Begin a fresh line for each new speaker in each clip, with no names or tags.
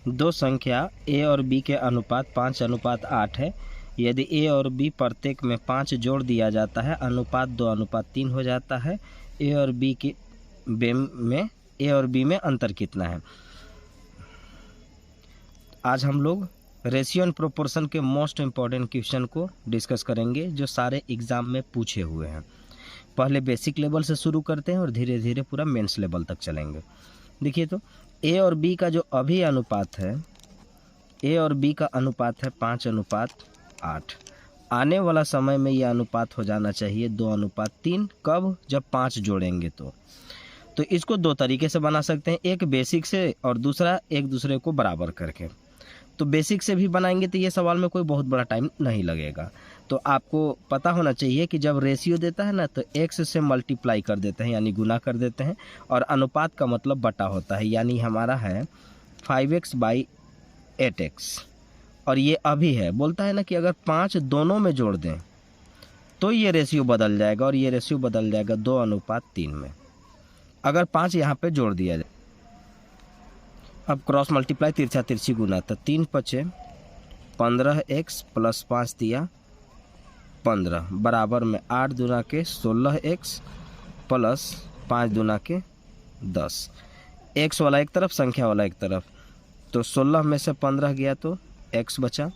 दो संख्या a और b के अनुपात 5:8 है। यदि a और b प्रत्येक में 5 जोड़ दिया जाता है, अनुपात 2:3 हो जाता है। a और b में अंतर कितना है? आज हम लोग रेशियो एंड प्रोपोर्शन के मोस्ट इम्पॉर्टेंट क्वेश्चन को डिस्कस करेंगे, जो सारे एग्जाम में पूछे हुए हैं। पहले बेसिक लेवल से शुरू करते हैं और धीरे धीरे पूरा मेंस लेवल तक चलेंगे। देखिए तो a और b का जो अभी अनुपात है, a और b का अनुपात है 5:8। आने वाला समय में यह अनुपात हो जाना चाहिए 2:3। कब? जब 5 जोड़ेंगे तो इसको दो तरीके से बना सकते हैं, एक बेसिक से और दूसरा एक दूसरे को बराबर करके। तो बेसिक से भी बनाएंगे तो ये सवाल में कोई बहुत बड़ा टाइम नहीं लगेगा। तो आपको पता होना चाहिए कि जब रेशियो देता है ना, तो x से मल्टीप्लाई कर देते हैं, यानी गुना कर देते हैं, और अनुपात का मतलब बटा होता है, यानी हमारा है 5x/8x। और ये अभी है, बोलता है ना कि अगर 5 दोनों में जोड़ दें तो ये रेशियो बदल जाएगा, और ये रेशियो बदल जाएगा 2:3 में, अगर 5 यहाँ पे जोड़ दिया जाए। अब क्रॉस मल्टीप्लाई, तिरछा तिरछी गुना, तो 3×5 15x + 5 दिया 15 बराबर में 8×2 16x प्लस 5×2 10। x वाला एक तरफ, संख्या वाला एक तरफ, तो 16 में से 15 गया तो x बचा,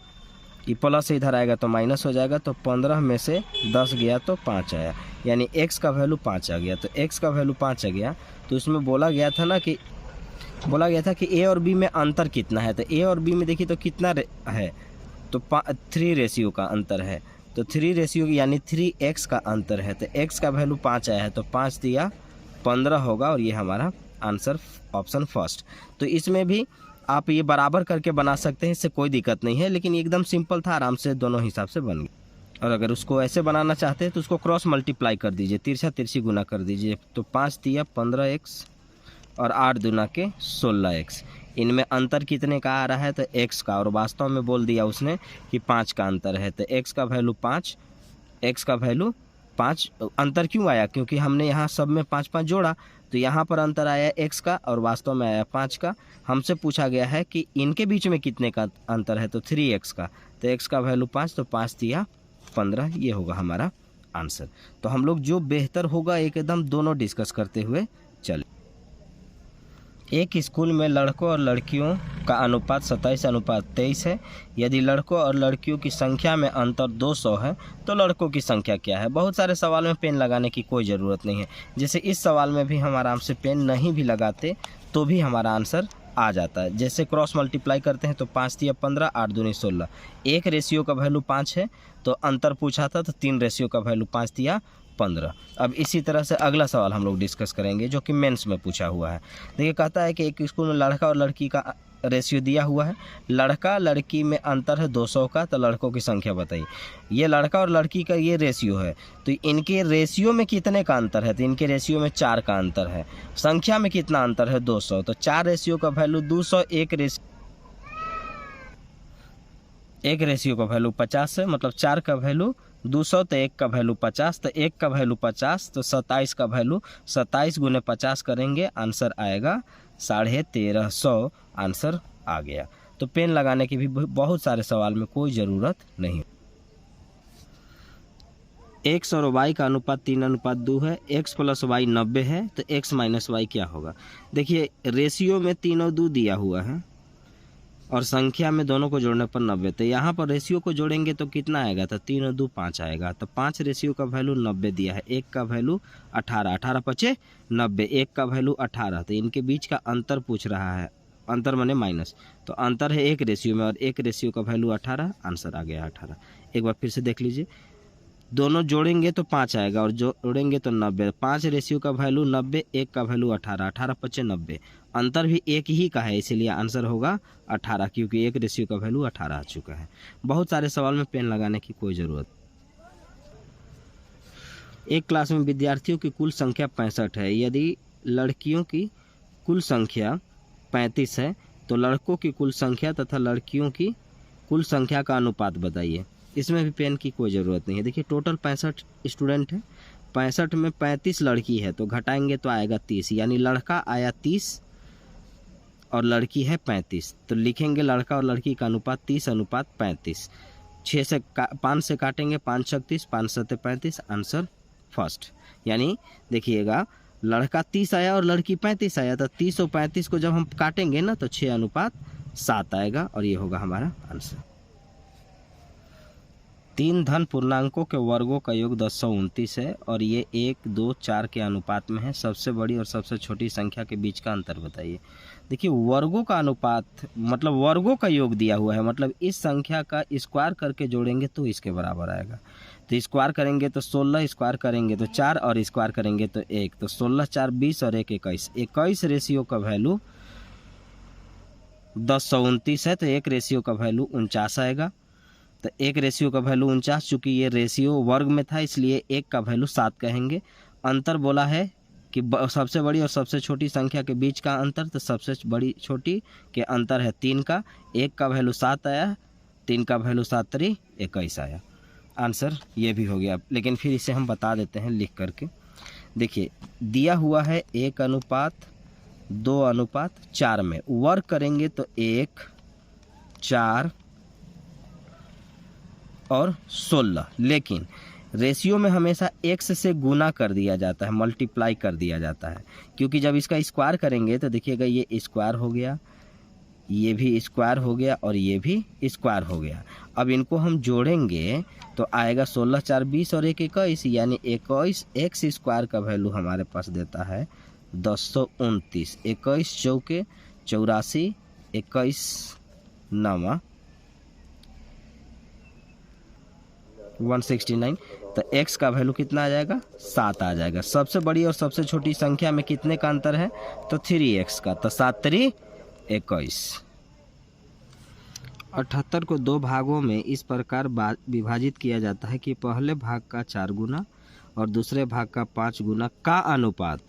ये प्लस इधर आएगा तो माइनस हो जाएगा, तो 15 में से 10 गया तो 5 आया, यानी x का वैल्यू 5 आ गया। तो x का वैल्यू 5 आ गया, तो इसमें बोला गया था कि a और b में अंतर कितना है। तो a और b में देखिए तो कितना है, तो 3 रेशियो का अंतर है, तो 3 रेशियो यानी 3x का अंतर है। तो x का वैल्यू 5 आया है, तो 5 दिया 15 होगा, और ये हमारा आंसर ऑप्शन फर्स्ट। तो इसमें भी आप ये बराबर करके बना सकते हैं, इससे कोई दिक्कत नहीं है, लेकिन एकदम सिंपल था, आराम से दोनों हिसाब से बन गया। और अगर उसको ऐसे बनाना चाहते हैं तो उसको क्रॉस मल्टीप्लाई कर दीजिए, तिरछा तिरछी गुना कर दीजिए, तो 5 दिया 15x और 8×2 16x। इनमें अंतर कितने का आ रहा है? तो x का, और वास्तव में बोल दिया उसने कि 5 का अंतर है, तो x का वैल्यू 5, x का वैल्यू 5। अंतर क्यों आया? क्योंकि हमने यहाँ सब में 5-5 जोड़ा, तो यहाँ पर अंतर आया x का और वास्तव में आया 5 का। हमसे पूछा गया है कि इनके बीच में कितने का अंतर है, तो 3x का, तो x का वैल्यू 5, तो 5 दिया 15, ये होगा हमारा आंसर। तो हम लोग जो बेहतर होगा एकदम दोनों डिस्कस करते हुए चले। एक स्कूल में लड़कों और लड़कियों का अनुपात 27:23 है। यदि लड़कों और लड़कियों की संख्या में अंतर 200 है तो लड़कों की संख्या क्या है? बहुत सारे सवाल में पेन लगाने की कोई ज़रूरत नहीं है। जैसे इस सवाल में भी हम आराम से पेन नहीं भी लगाते तो भी हमारा आंसर आ जाता है। जैसे क्रॉस मल्टीप्लाई करते हैं तो 5 दिया 15, 8×2 16। एक रेशियो का वैल्यू 5 है, तो अंतर पूछा था, तो 3 रेशियो का वैल्यू 5 दिया 15। अब इसी तरह से अगला सवाल हम लोग डिस्कस करेंगे, जो कि मेंस में पूछा हुआ है। देखिए, कहता है कि एक स्कूल में लड़का और लड़की का रेशियो दिया हुआ है। लड़का लड़की में अंतर है 200 का, तो लड़कों की संख्या बताइए। ये लड़का और लड़की का ये रेशियो है, तो इनके रेशियो में कितने का अंतर है? तो इनके रेशियो में 4 का अंतर है। संख्या में कितना अंतर है? 200। तो 4 रेशियो का वैल्यू 200, एक रेशियो का वैल्यू 50 है, मतलब 4 का वैल्यू 200, तो 1 का वैल्यू 50, तो 1 का वैल्यू 50, तो 27 का वैल्यू 27 × 50 करेंगे, आंसर आएगा 1350। आंसर आ गया। तो पेन लगाने की भी बहुत सारे सवाल में कोई ज़रूरत नहीं। x और y का अनुपात 3:2 है। x + y 90 है, तो x - y क्या होगा? देखिए, रेशियो में 3 और 2 दिया हुआ है और संख्या में दोनों को जोड़ने पर 90। तो यहाँ पर रेशियो को जोड़ेंगे तो कितना आएगा? तो 3 और 2 5 आएगा। तो 5 रेशियो का वैल्यू 90 दिया है, 1 का वैल्यू 18, 18×5 90, 1 का वैल्यू 18। तो इनके बीच का अंतर पूछ रहा है, अंतर माने माइनस, तो अंतर है 1 रेशियो में, और 1 रेशियो का वैल्यू 18, आंसर आ गया 18। एक बार फिर से देख लीजिए, दोनों जोड़ेंगे तो 5 आएगा और जोड़ेंगे तो 90। 5 रेशियो का वैल्यू 90, 1 का वैल्यू 18, 18×5 90। अंतर भी एक ही का है, इसीलिए आंसर होगा 18, क्योंकि 1 रेशियो का वैल्यू 18 आ चुका है। बहुत सारे सवाल में पेन लगाने की कोई ज़रूरत। एक क्लास में विद्यार्थियों की कुल संख्या 65 है। यदि लड़कियों की कुल संख्या 35 है तो लड़कों की कुल संख्या तथा लड़कियों की कुल संख्या का अनुपात बताइए। इसमें भी पेन की कोई ज़रूरत नहीं है। देखिए, टोटल 65 स्टूडेंट है, 65 में 35 लड़की है, तो घटाएंगे तो आएगा 30, यानी लड़का आया 30 और लड़की है 35, तो लिखेंगे लड़का और लड़की का अनुपात 30:35। 5 से काटेंगे, 5 36, 5 7 35, आंसर फर्स्ट। यानी देखिएगा लड़का 30 आया और लड़की 35 आया, तो 30 और 35 को जब हम काटेंगे ना तो 6:7 आएगा और ये होगा हमारा आंसर। 3 धन पूर्णांकों के वर्गों का योग 1029 है और ये 1 2 4 के अनुपात में है। सबसे बड़ी और सबसे छोटी संख्या के बीच का अंतर बताइए। देखिए वर्गों का अनुपात मतलब वर्गों का योग दिया हुआ है, मतलब इस संख्या का स्क्वायर करके जोड़ेंगे तो इसके बराबर आएगा। तो स्क्वायर करेंगे तो 16, स्क्वायर करेंगे तो 4 और स्क्वायर करेंगे तो 1, तो 16 4 20 और 1 21। 21 रेशियो का वैल्यू 1029 है, तो 1 रेशियो का वैल्यू 49 आएगा। तो 1 रेशियो का वैल्यू 49, चूँकि ये रेशियो वर्ग में था इसलिए 1 का वैल्यू 7 कहेंगे। अंतर बोला है कि सबसे बड़ी और सबसे छोटी संख्या के बीच का अंतर, तो सबसे बड़ी छोटी के अंतर है 3 का। 1 का वैल्यू 7 आया, 3 का वैल्यू 7 3 21 आया। आंसर ये भी हो गया, लेकिन फिर इसे हम बता देते हैं लिख करके। देखिए दिया हुआ है 1:2:4 में, वर्ग करेंगे तो 1 4 और 16, लेकिन रेशियो में हमेशा x से गुना कर दिया जाता है, मल्टीप्लाई कर दिया जाता है, क्योंकि जब इसका स्क्वायर करेंगे तो देखिएगा ये स्क्वायर हो गया, ये भी स्क्वायर हो गया और ये भी स्क्वायर हो गया। अब इनको हम जोड़ेंगे तो आएगा 16 4 20 और 1 21, यानी 21 x स्क्वायर का वैल्यू हमारे पास देता है 1029। 21 चौके 84, 21 9 169, तो x का वैल्यू कितना आ जाएगा 7 आ जाएगा। सबसे बड़ी और सबसे छोटी संख्या में कितने का अंतर है तो 3x का, तो 7 3 21। 78 को 2 भागों में इस प्रकार विभाजित किया जाता है कि पहले भाग का 4 गुना और दूसरे भाग का 5 गुना का अनुपात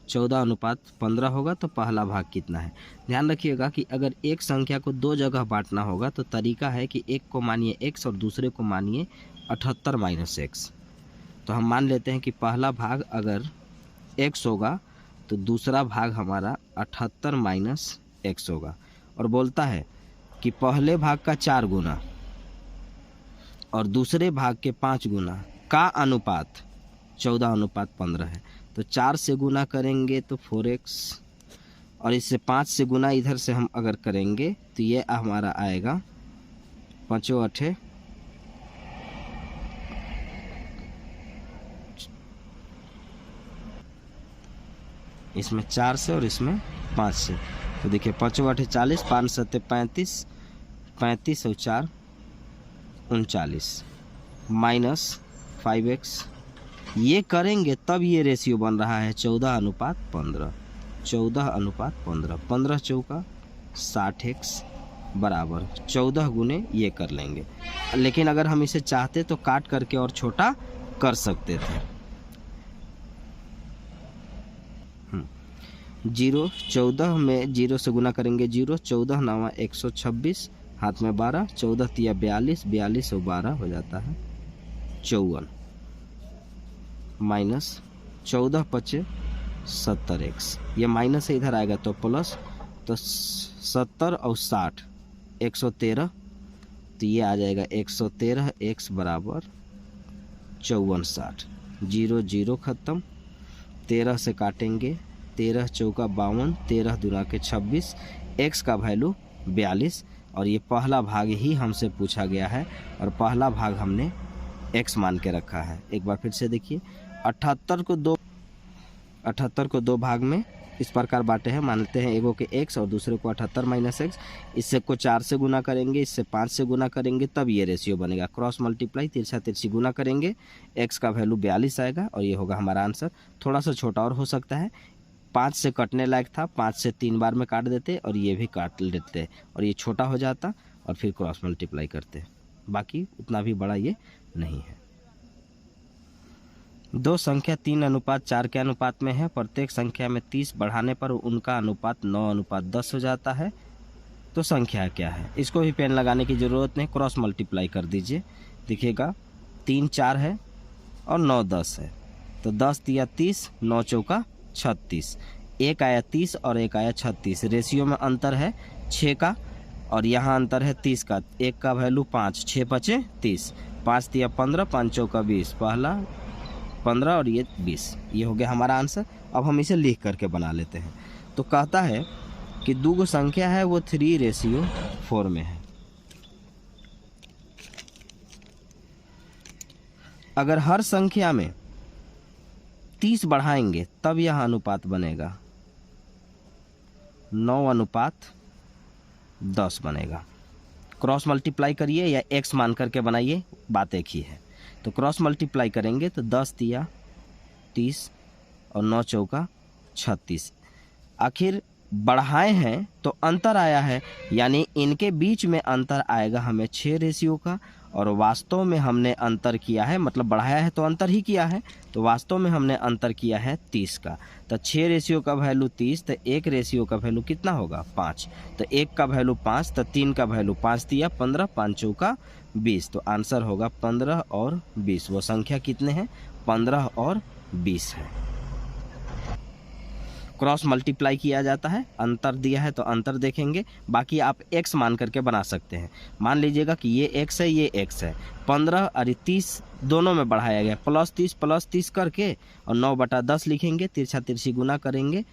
14:15 होगा, तो पहला भाग कितना है। ध्यान रखिएगा कि अगर एक संख्या को 2 जगह बांटना होगा तो तरीका है कि एक को मानिए x और दूसरे को मानिए 78 - x। तो हम मान लेते हैं कि पहला भाग अगर x होगा तो दूसरा भाग हमारा 78 - x होगा, और बोलता है कि पहले भाग का 4 गुना और दूसरे भाग के 5 गुना का अनुपात 14:15 है। तो 4 से गुना करेंगे तो 4x और इससे 5 से गुना इधर से हम अगर करेंगे तो ये हमारा आएगा 5 8 इसमें 4 से और इसमें 5 से, तो देखिए 5 8 40, 5 7 35, 35 और 4 39 माइनस 5x। ये करेंगे तब ये रेशियो बन रहा है 14:15। 14:15, 15 चौका 60x बराबर 14 गुने ये कर लेंगे। लेकिन अगर हम इसे चाहते तो काट करके और छोटा कर सकते थे। 0 14 में 0 से गुना करेंगे 0, 14 9 126, हाथ में 12, 14 3 42, 42 और 12 हो जाता है 54, माइनस 14 5 70x। ये माइनस से इधर आएगा तो प्लस, तो 70 और 60 113, तो ये आ जाएगा 113x बराबर 54 60। 0 0 ख़त्म, 13 से काटेंगे, 13 चौका 52, 13 दूना के 26, x का वैल्यू 42, और ये पहला भाग ही हमसे पूछा गया है और पहला भाग हमने x मान के रखा है। एक बार फिर से देखिए 78 को 2 भाग में इस प्रकार बांटे हैं, मानते हैं एगो के x और दूसरे को 78 - x। इससे को 4 से गुना करेंगे, इससे 5 से गुना करेंगे, तब ये रेशियो बनेगा। क्रॉस मल्टीप्लाई, तिरछा तिरछी गुना करेंगे, x का वैल्यू 42 आएगा और ये होगा हमारा आंसर। थोड़ा सा छोटा और हो सकता है, 5 से कटने लायक था, 5 से 3 बार में काट देते और ये भी काट लेते और ये छोटा हो जाता और फिर क्रॉस मल्टीप्लाई करते। बाकी उतना भी बड़ा ये नहीं है। 2 संख्या 3:4 के अनुपात में है। प्रत्येक संख्या में 30 बढ़ाने पर उनका अनुपात 9:10 हो जाता है। तो संख्या क्या है, इसको भी पेन लगाने की ज़रूरत नहीं, क्रॉस मल्टीप्लाई कर दीजिए। देखिएगा 3 4 है और 9 10 है, तो 10 3 30, 9 चौका 36। एक आया 30 और एक आया 36। रेशियो में अंतर है 6 का और यहाँ अंतर है 30 का। एक का वैल्यू 5, 6 पचे 30, 5 दिया 15, 5 चौका 20, पहला 15 और ये 20। ये हो गया हमारा आंसर। अब हम इसे लिख करके बना लेते हैं। तो कहता है कि दो संख्या है वो 3:4 में है। अगर हर संख्या में 30 बढ़ाएंगे तब यह अनुपात बनेगा 9:10 बनेगा। क्रॉस मल्टीप्लाई करिए या x मान करके बनाइए, बात एक ही है। तो क्रॉस मल्टीप्लाई करेंगे तो 10 दिया 30 और 9 चौका 36। आखिर बढ़ाए हैं तो अंतर आया है, यानी इनके बीच में अंतर आएगा हमें 6 रेशियो का, और वास्तव में हमने अंतर किया है, मतलब बढ़ाया है तो अंतर ही किया है, तो वास्तव में हमने अंतर किया है 30 का। तो 6 रेशियो का वैल्यू 30, तो 1 रेशियो का वैल्यू कितना होगा 5। तो 1 का वैल्यू 5, तो 3 का वैल्यू 5 दिया 15, 5 चौका 20। तो आंसर होगा 15 और 20। वो संख्या कितने हैं 15 और 20 है। क्रॉस मल्टीप्लाई किया जाता है, अंतर दिया है तो अंतर देखेंगे, बाकी आप x मान करके बना सकते हैं। मान लीजिएगा कि ये x है ये x है, 15 और 30 दोनों में बढ़ाया गया, प्लस 30 करके और 9/10 लिखेंगे, तिरछा तिरछी गुना करेंगे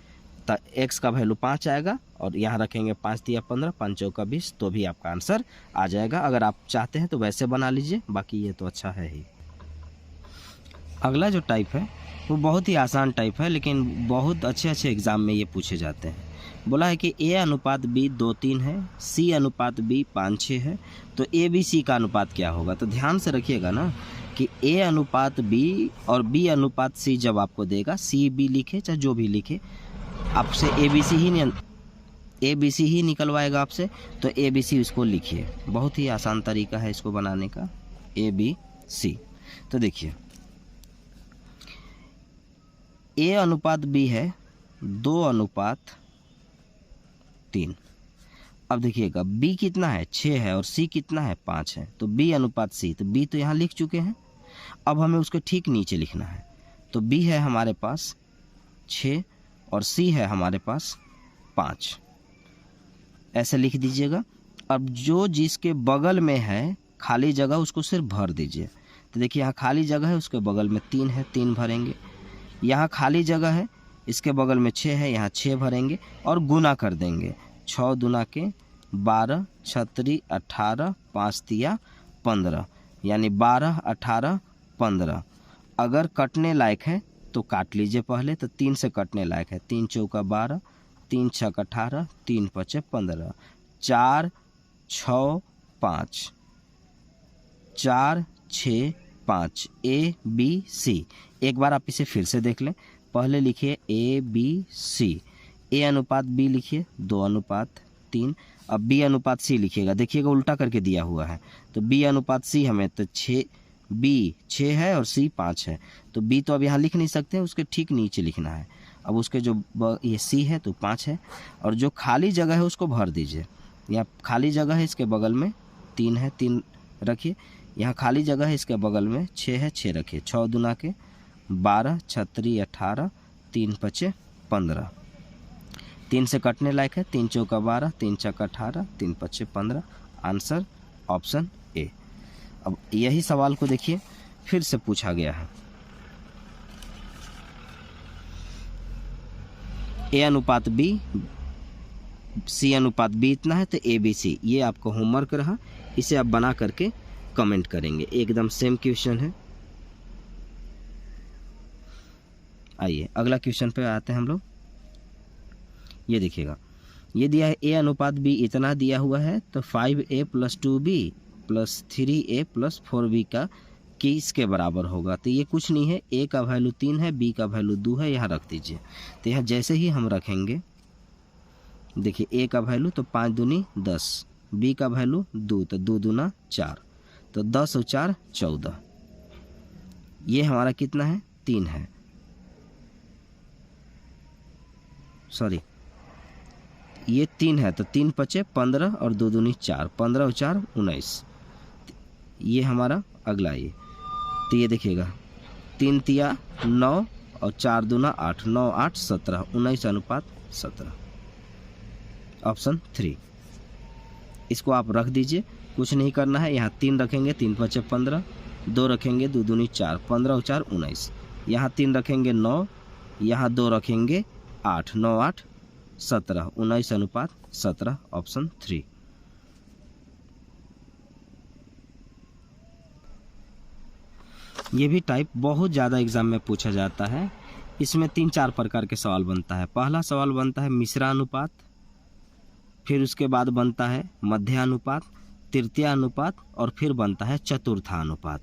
तो x का वैल्यू 5 आएगा, और यहाँ रखेंगे 5 दिया 15, 5 चौका 20, तो भी आपका आंसर आ जाएगा। अगर आप चाहते हैं तो वैसे बना लीजिए, बाकी ये तो अच्छा है ही। अगला जो टाइप है वो बहुत ही आसान टाइप है, लेकिन बहुत अच्छे एग्ज़ाम में ये पूछे जाते हैं। बोला है कि A/B 2:3 है, C/B 5:6 है, तो ABC का अनुपात क्या होगा। तो ध्यान से रखिएगा ना कि A/B और B/C जब आपको देगा, CB लिखे चाहे जो भी लिखे, आपसे ABC ही निकलवाएगा आपसे, तो ABC उसको लिखिए। बहुत ही आसान तरीका है इसको बनाने का, ABC। तो देखिए A/B है 2:3। अब देखिएगा B कितना है 6 है और C कितना है 5 है, तो B/C, तो B तो यहाँ लिख चुके हैं। अब हमें उसके ठीक नीचे लिखना है, तो B है हमारे पास 6 और C है हमारे पास 5, ऐसे लिख दीजिएगा। अब जो जिसके बगल में है खाली जगह उसको सिर्फ भर दीजिए। तो देखिए यहाँ खाली जगह है, उसके बगल में 3 है, 3 भरेंगे। यहाँ खाली जगह है, इसके बगल में 6 है, यहाँ 6 भरेंगे और गुना कर देंगे। 6 दूना के 12, 6 18, 5 तिया 15, यानी 12, 18, 15। अगर कटने लायक है तो काट लीजिए पहले, तो 3 से कटने लायक है। 3 चौका 12, 3 छक 18, 3 पचे 15, 4 6 5, 4 6 5, ABC। एक बार आप इसे फिर से देख लें। पहले लिखिए ABC, A/B लिखिए 2:3। अब B/C लिखिएगा, देखिएगा उल्टा करके दिया हुआ है, तो B/C हमें तो 6 है और C 5 है, तो B तो अब यहाँ लिख नहीं सकते, उसके ठीक नीचे लिखना है। अब उसके जो ये C है तो 5 है, और जो खाली जगह है उसको भर दीजिए। यहाँ खाली जगह है, इसके बगल में 3 है, 3 रखिए। यहाँ खाली जगह है, इसके बगल में 6 है, 6 रखिए। 6 दूना के 12, 6 18, 3 पचे 15। 3 से कटने लायक है, 3 चौका 12, 3 छक 18, 3 पचे 15। Answer option A. अब यही सवाल को देखिए फिर से पूछा गया है। A/B, C/B इतना है, तो ABC। ये आपको होमवर्क रहा, इसे आप बना करके कमेंट करेंगे। एकदम सेम क्वेश्चन है। आइए अगला क्वेश्चन पे आते हैं हम लोग। ये देखिएगा, ये दिया है A/B इतना दिया हुआ है, तो 5A + 2B + 3A + 4B का किसके बराबर होगा। तो ये कुछ नहीं है, A का वैल्यू 3 है, B का वैल्यू 2 है, यहाँ रख दीजिए। तो यहाँ जैसे ही हम रखेंगे, देखिए A का वैल्यू तो 5 दूनी 10, B का वैल्यू 2, तो 2 दूना 4, तो 10 और 4 14। ये हमारा कितना है 3 है, सॉरी ये 3 है, तो 3 पचे 15 और 2 दूनी 4, 15 और 4 19। ये हमारा अगला ये, तो ये देखिएगा 3 तिया 9 और 4 दूना 8, 9 8 17, 19:17, ऑप्शन 3। इसको आप रख दीजिए, कुछ नहीं करना है। यहाँ 3 रखेंगे, 3 5 15, 2 रखेंगे, 2 दूनी 4, 15 और 4 19, यहाँ 3 रखेंगे 9, यहाँ 2 रखेंगे 8, 9 8 17, 19:17, ऑप्शन 3। ये भी टाइप बहुत ज़्यादा एग्जाम में पूछा जाता है। इसमें 3-4 प्रकार के सवाल बनता है। पहला सवाल बनता है मिश्रानुपात, फिर उसके बाद बनता है मध्यानुपात, तृतीयानुपात और फिर बनता है चतुर्थानुपात।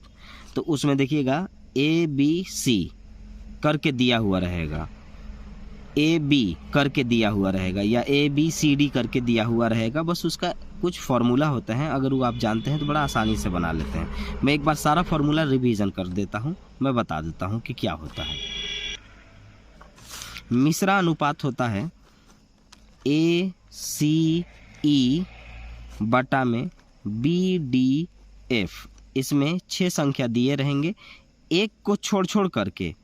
तो उसमें देखिएगा ABC करके दिया हुआ रहेगा, AB करके दिया हुआ रहेगा या ABCD करके दिया हुआ रहेगा। बस उसका कुछ फार्मूला होता है, अगर वो आप जानते हैं तो बड़ा आसानी से बना लेते हैं। मैं एक बार सारा फार्मूला रिवीजन कर देता हूँ, मैं बता देता हूँ कि क्या होता है। मिश्रा अनुपात होता है ACE बटा में BDF। इसमें 6 संख्या दिए रहेंगे, एक को छोड़ करके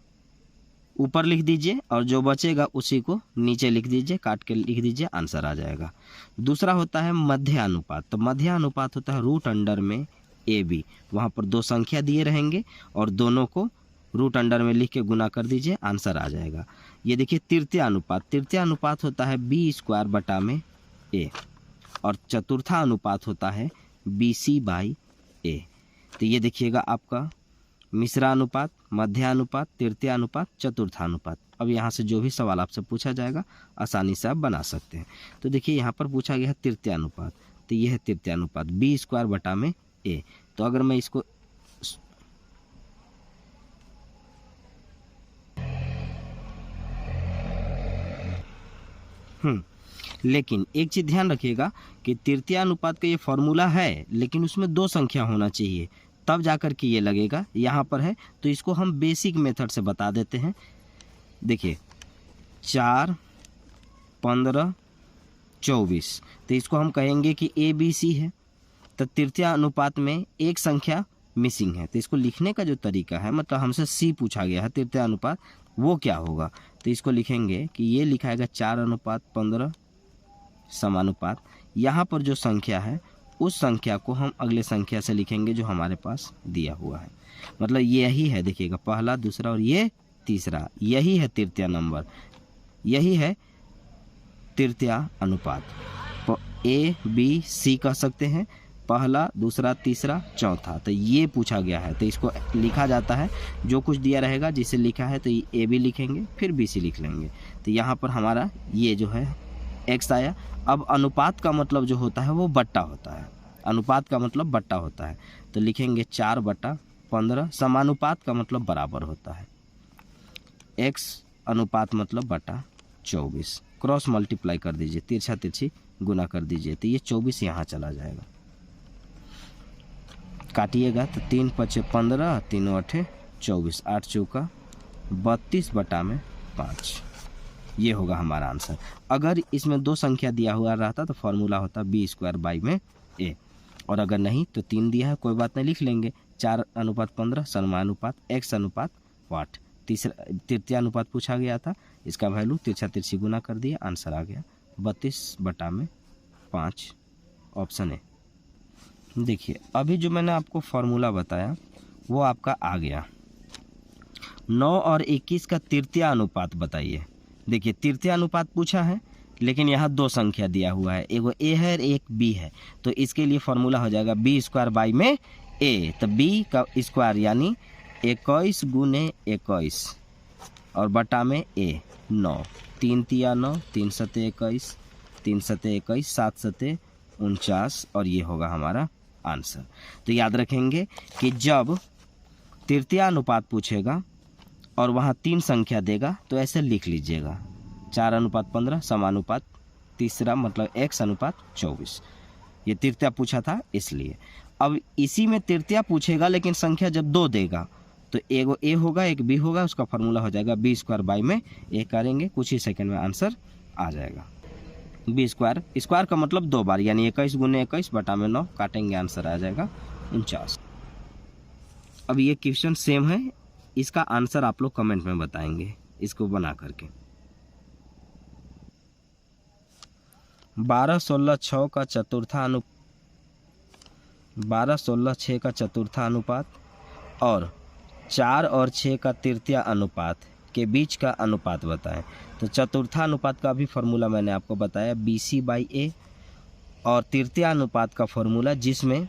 ऊपर लिख दीजिए और जो बचेगा उसी को नीचे लिख दीजिए, काट के लिख दीजिए, आंसर आ जाएगा। दूसरा होता है मध्यानुपात। तो मध्यानुपात होता है रूट अंडर में AB, वहाँ पर 2 संख्या दिए रहेंगे और दोनों को रूट अंडर में लिख के गुना कर दीजिए, आंसर आ जाएगा। ये देखिए तृतीयानुपात। तृतीयानुपात होता है B² बटा में A और चतुर्था अनुपात होता है BC/A। तो ये देखिएगा आपका मिश्रानुपात, मध्यानुपात, तृतीयानुपात, चतुर्थानुपात। अब यहाँ से जो भी सवाल आपसे पूछा जाएगा आसानी से आप बना सकते हैं। तो देखिए यहाँ पर पूछा गया है तृतीयानुपात, तो ये है तृतीयानुपात B² बटा में A। तो अगर मैं इसको लेकिन एक चीज़ ध्यान रखिएगा कि तृतीयानुपात का ये फॉर्मूला है, लेकिन उसमें 2 संख्या होना चाहिए, तब जाकर के ये लगेगा। यहाँ पर है तो इसको हम बेसिक मेथड से बता देते हैं। देखिए 4 15 24, तो इसको हम कहेंगे कि ABC है। तो तृतीय अनुपात में एक संख्या मिसिंग है, तो इसको लिखने का जो तरीका है, मतलब हमसे C पूछा गया है तृतीय अनुपात, वो क्या होगा। तो इसको लिखेंगे कि ये लिखाएगा 4:15 समानुपात। यहाँ पर जो संख्या है उस संख्या को हम अगले संख्या से लिखेंगे जो हमारे पास दिया हुआ है। मतलब यही है, देखिएगा पहला, दूसरा और ये तीसरा, यही है तृतीय नंबर, यही है तृतीय अनुपात। ABC कह सकते हैं, पहला, दूसरा, तीसरा, चौथा। तो ये पूछा गया है, तो इसको लिखा जाता है, जो कुछ दिया रहेगा जिसे लिखा है तो ये AB लिखेंगे, फिर BC लिख लेंगे। तो यहाँ पर हमारा ये जो है X आया। अब अनुपात का मतलब जो होता है वो बट्टा होता है, अनुपात का मतलब बट्टा होता है। तो लिखेंगे 4/15, समानुपात का मतलब बराबर होता है, X अनुपात मतलब बटा 24, क्रॉस मल्टीप्लाई कर दीजिए, तिरछा तिरछी गुना कर दीजिए, तो ये 24 यहाँ चला जाएगा। काटिएगा तो 3 5 15, 3 8 24, 8 चौका 32 बटा में 5, ये होगा हमारा आंसर। अगर इसमें 2 संख्या दिया हुआ रहता तो फॉर्मूला होता B² बाई में A, और अगर नहीं तो 3 दिया है, कोई बात नहीं, लिख लेंगे 4:15 समानुपात X अनुपात वाट। तृतीय अनुपात पूछा गया था, इसका वैल्यू तिरछा तिरछी गुना कर दिया, आंसर आ गया 32 बटा में 5, ऑप्शन ए। देखिए अभी जो मैंने आपको फॉर्मूला बताया वो आपका आ गया। 9 और 21 का तृतीय अनुपात बताइए। देखिए तृतीय अनुपात पूछा है, लेकिन यहाँ 2 संख्या दिया हुआ है, एक A है और एक B है। तो इसके लिए फॉर्मूला हो जाएगा B² बाई में A। तो B का स्क्वायर यानी 21 गुने 21 और बटा में A 9, 3 तिया 9, 3 सते 21, 3 सते 21, 7 सते 49, और ये होगा हमारा आंसर। तो याद रखेंगे कि जब तृतीय अनुपात पूछेगा और वहाँ 3 संख्या देगा तो ऐसे लिख लीजिएगा 4:15 समानुपात तीसरा मतलब X अनुपात 24। ये तृतीय पूछा था इसलिए। अब इसी में तृतीय पूछेगा लेकिन संख्या जब 2 देगा तो एगो A होगा एक B होगा, उसका फॉर्मूला हो जाएगा B² बाई में A करेंगे, कुछ ही सेकंड में आंसर आ जाएगा। B² स्क्वायर का मतलब 2 बार, यानी 21 गुने 21 बटा में 9, काटेंगे आंसर आ जाएगा 49। अब ये क्वेश्चन सेम है, इसका आंसर आप लोग कमेंट में बताएंगे। इसको बना करके। 12 16 6 का चतुर्था अनुपात और 4 और 6 का तृतीया अनुपात के बीच का अनुपात बताएं। तो चतुर्था अनुपात का भी फॉर्मूला मैंने आपको बताया BC/A, और तृतीया अनुपात का फॉर्मूला जिसमें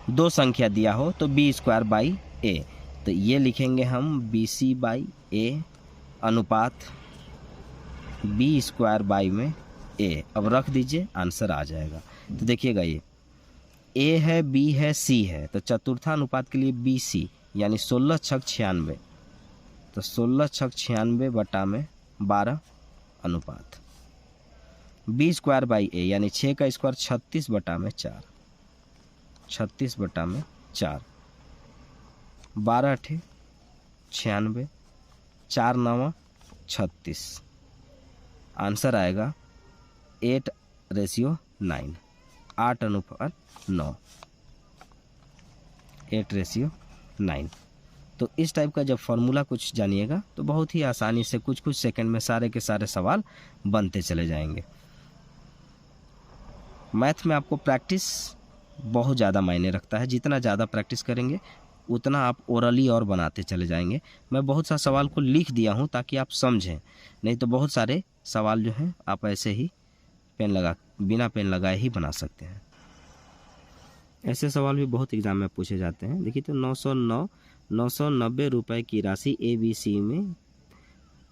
दो संख्या दिया हो तो B²/A। तो ये लिखेंगे हम BC/A अनुपात B²/A। अब रख दीजिए, आंसर आ जाएगा। तो देखिएगा, ये A है, B है, C है, तो चतुर्था अनुपात के लिए BC यानी 16 छक 96, तो 16 छक 96 बटा में 12 अनुपात B²/A यानी 6 का स्क्वायर 36 बटा में 4, 36 बटा में 4, 12 × 96, 4 × 9 36, आंसर आएगा 8:9, 8:9, 8:9। तो इस टाइप का जब फॉर्मूला कुछ जानिएगा तो बहुत ही आसानी से कुछ सेकंड में सारे के सारे सवाल बनते चले जाएंगे। मैथ में आपको प्रैक्टिस बहुत ज़्यादा मायने रखता है। जितना ज़्यादा प्रैक्टिस करेंगे उतना आप ओरली और बनाते चले जाएंगे। मैं बहुत सा सवाल को लिख दिया हूँ ताकि आप समझें, नहीं तो बहुत सारे सवाल जो हैं आप ऐसे ही बिना पेन लगाए ही बना सकते हैं। ऐसे सवाल भी बहुत एग्जाम में पूछे जाते हैं। देखिए, तो 990 रुपए की राशि ABC में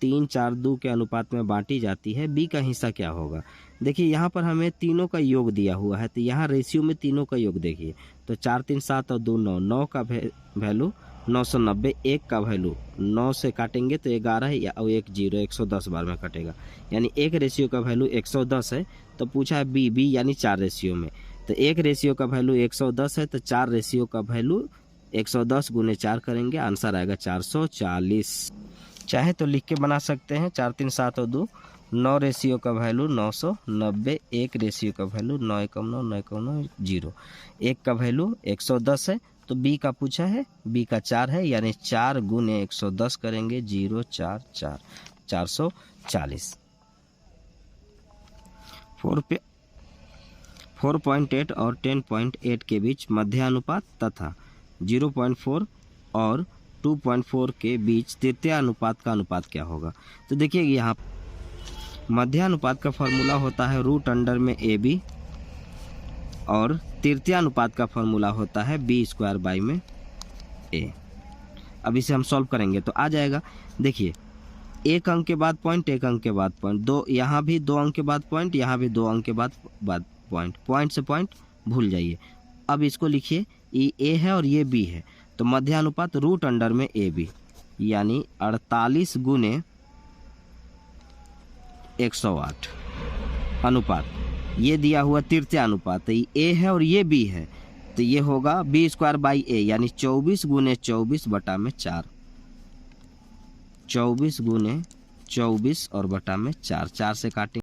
3 4 2 के अनुपात में बांटी जाती है, B का हिस्सा क्या होगा। देखिए, यहाँ पर हमें तीनों का योग दिया हुआ है, तो यहाँ रेशियो में तीनों का योग देखिए, तो 4 3 7 और 2 9, 9 का वैल्यू 990, 1 का वैल्यू 9 से काटेंगे तो 11 है, और 1 0, 110 बार में कटेगा, यानी एक रेशियो का वैल्यू 110 है। तो पूछा है B यानी 4 रेशियो में, तो एक रेशियो का वैल्यू 110 है, तो 4 रेशियो का वैल्यू 110 × 4 करेंगे, आंसर आएगा 440। चाहे तो लिख के बना सकते हैं, 4 3 7 और 2, 9 रेशियो का वैल्यू 990, 1 रेशियो का वैल्यू 9 1 9 9 1 9 0, 1 का वैल्यू 110 है, तो B का पूछा है, B का 4 है, यानी 4 × 110 करेंगे, 0 4 4, 440। 4.8 और 10.8 के बीच मध्यानुपात तथा 0.4 और 2.4 के बीच तृतीया अनुपात का अनुपात क्या होगा। तो देखिए, यहाँ मध्यानुपात का फॉर्मूला होता है √अंडर में AB, और तृतीया अनुपात का फॉर्मूला होता है B²/में A। अब इसे हम सॉल्व करेंगे तो आ जाएगा। देखिए, एक अंक के बाद पॉइंट, एक अंक के बाद पॉइंट, दो यहाँ भी 2 अंक के बाद पॉइंट, यहाँ भी 2 अंक के बाद पॉइंट, पॉइंट से पॉइंट भूल जाइए। अब इसको लिखिए, ये A है और ये B है, तो मध्यानुपात √अंडर में AB यानी 48 × 108 अनुपात, ये दिया हुआ तृतीया अनुपात, तो ये A है और ये B है, तो ये होगा B²/A यानी 24 × 24 बटा में 4, 24 × 24 और बटा में 4, 4 से काटेंगे